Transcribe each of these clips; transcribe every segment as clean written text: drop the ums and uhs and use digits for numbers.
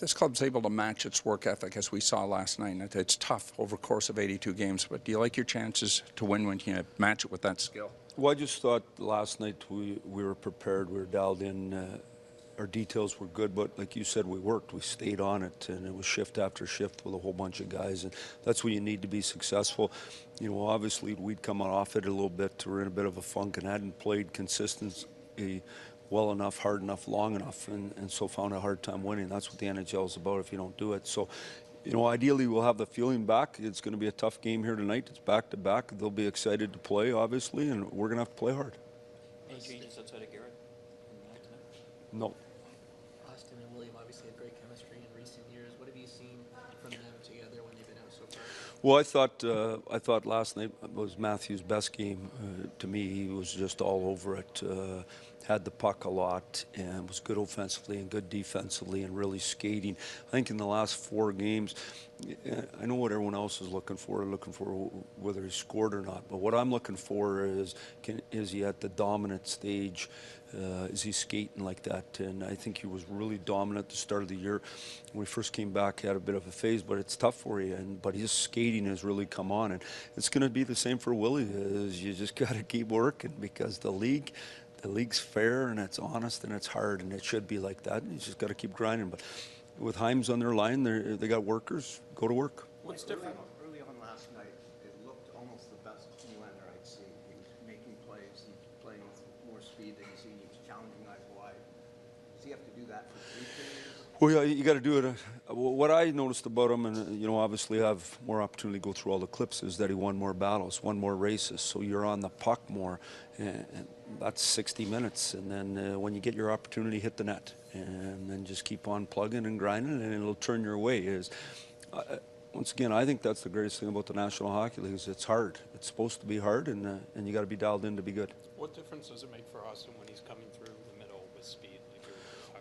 this club's able to match its work ethic, as we saw last night. It's tough over the course of 82 games, but do you like your chances to win when you match it with that skill? Well, I just thought last night we were prepared, we were dialed in. Our details were good, but like you said, we worked. We stayed on it, and it was shift after shift with a whole bunch of guys, and that's what you need to be successful. You know, obviously we'd come off it a little bit. We're in a bit of a funk and hadn't played consistently well enough, hard enough, long enough, and so found a hard time winning. That's what the NHL is about if you don't do it. So, you know, ideally we'll have the feeling back. It's going to be a tough game here tonight. It's back-to-back. They'll be excited to play, obviously, and we're going to have to play hard. Any changes outside of Garrett? No. Austin and William obviously had great chemistry in recent years. What have you seen from them together when they've been out so far? Well, I thought last night was Matthew's best game. To me, he was just all over it. Had the puck a lot and was good offensively and good defensively and really skating. I think in the last 4 games, I know what everyone else is looking for whether he scored or not. But what I'm looking for is he at the dominant stage? Is he skating like that? And I think he was really dominant at the start of the year. When we first came back, he had a bit of a phase, but it's tough for you. But his skating has really come on, and it's going to be the same for Willie. Is you just got to keep working because the league's fair and it's honest and it's hard, and it should be like that. And you just got to keep grinding. But with Hymes on their line, they got workers. Go to work. What's different? Early on last night, it looked almost the best Nylander I'd seen. He was making plays, he's playing with more speed than he's seen. He was challenging guys wide. Does he have to do that for 3 periods? Well, yeah, you got to do it. What I noticed about him, and you know, obviously I have more opportunity to go through all the clips, is that he won more battles, won more races. So you're on the puck more, and that's 60 minutes. And then when you get your opportunity, hit the net, and then just keep on plugging and grinding, and it'll turn your way. Once again, I think that's the greatest thing about the National Hockey League is it's hard. It's supposed to be hard, and you got to be dialed in to be good. What difference does it make for Austin when he's coming through the middle with speed?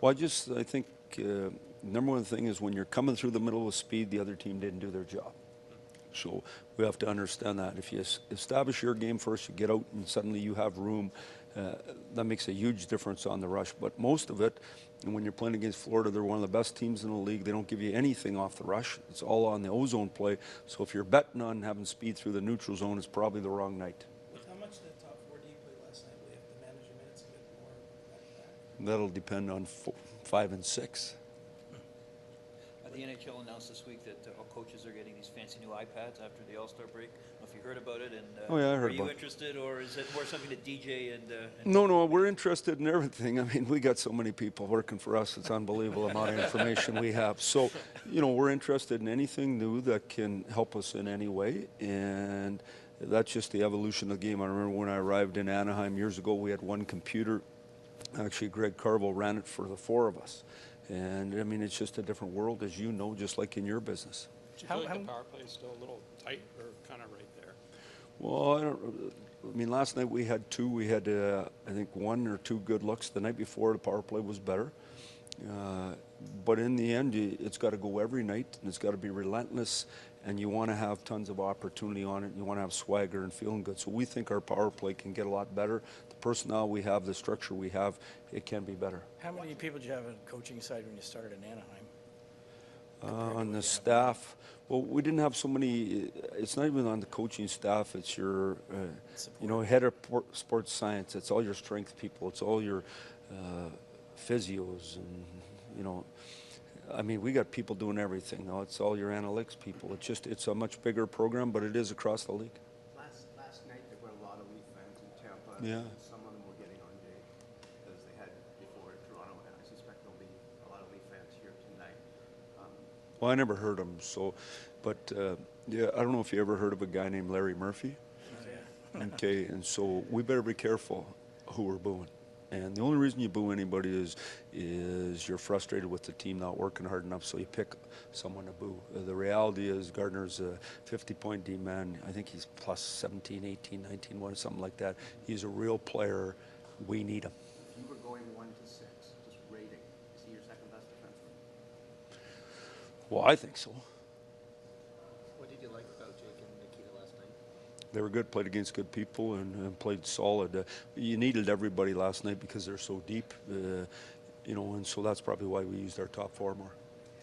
Well, I think number one thing is when you're coming through the middle with speed, the other team didn't do their job. So we have to understand that. If you establish your game first, you get out and suddenly you have room, that makes a huge difference on the rush. But most of it, and when you're playing against Florida, they're one of the best teams in the league. They don't give you anything off the rush. It's all on the ozone play. So if you're betting on having speed through the neutral zone, it's probably the wrong night. How much did the top 4 D play last night? Will you have to manage your minutes a bit more? That'll depend on 5 and 6. The NHL announced this week that all coaches are getting these fancy new iPads after the All-Star break. I don't know if you heard about it. And oh, yeah, I heard are about you interested, or is it more something that DJ and No, we're interested in everything. I mean, we got so many people working for us. It's unbelievable amount of information we have. So, you know, we're interested in anything new that can help us in any way. And that's just the evolution of the game. I remember when I arrived in Anaheim years ago, we had one computer. Actually, Greg Carville ran it for the 4 of us. And, I mean, it's just a different world, as you know, just like in your business. Do you feel like the power play is still a little tight or kind of right there? Well, I mean, last night we had 2. We had, I think, 1 or 2 good looks. The night before, the power play was better. But in the end, it's got to go every night, and it's got to be relentless, and you want to have tons of opportunity on it, and you want to have swagger and feeling good. So we think our power play can get a lot better. The personnel we have, the structure we have, it can be better. How many people did you have on the coaching side when you started in Anaheim? On the staff, well, we didn't have so many. It's not even on the coaching staff. It's your, you know, head of sports science. It's all your strength people. It's all your physios, and you know, I mean, we got people doing everything. No, it's all your analytics people. It's a much bigger program, but it is across the league. Last night there were a lot of Leaf fans in Tampa. Yeah. Some of them were getting on Jay as they had before in Toronto, and I suspect there'll be a lot of Leaf fans here tonight. Well, I never heard them, so, but yeah, I don't know if you ever heard of a guy named Larry Murphy. Oh, yeah. Okay, and so we better be careful who we're booing. And the only reason you boo anybody is you're frustrated with the team not working hard enough, so you pick someone to boo. The reality is Gardner's a 50-point D-man. I think he's plus 17, 18, 19, 1, something like that. He's a real player. We need him. If you were going 1 to 6, just rating, is he your second best defenseman? Well, I think so. What did you like about Jake and Nikita last night? They were good, played against good people, and played solid. You needed everybody last night because they're so deep, you know, and so that's probably why we used our top 4 more.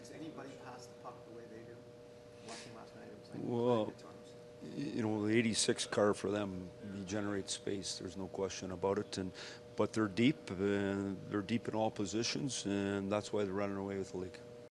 Is anybody pass the puck the way they do? Watching last night, it was like Well, good times. you know, the 86 car for them, he generates space. There's no question about it. But they're deep in all positions, and that's why they're running away with the league.